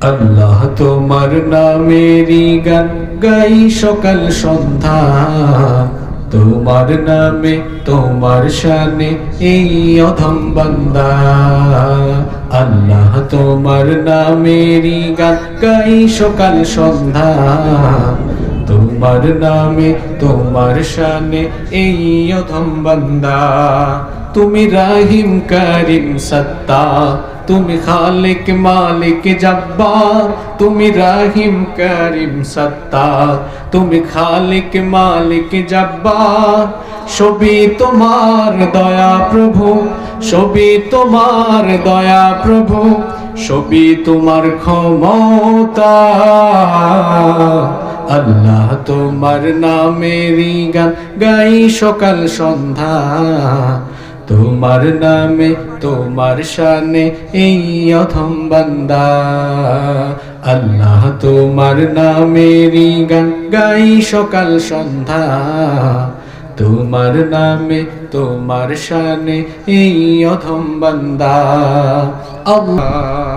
আল্লাহ তোমার নামেরই গান গাই সকাল সন্ধ্যা, তোমার নামে তোমার শানে এই অধম বান্দা। আল্লাহ তোমার নামেরই গান গাই সকাল সন্ধ্যা, তোমার নামে তোমার শানে এই অধম বান্দা। তুমি রাহিম করিম সত্তা, তুমি খালিক মালিক জব্বার, তুমি রাহিম করিম সত্তার, তুমি খালিক মালিক জব্বার। সবই তোমার দয়া প্রভু, সবই তোমার দয়া প্রভু, সবই তোমার ক্ষমতা। আল্লাহ তোমার নামেরই গান গাই সকাল সন্ধ্যা, তোমার নামে তোমার শানে এই অধম বান্দা। আল্লাহ তোমার নামেরই গান গাই সকাল সন্ধ্যা, তোমার নামে তোমার শানে এই অধম বান্দা। আল্লাহ।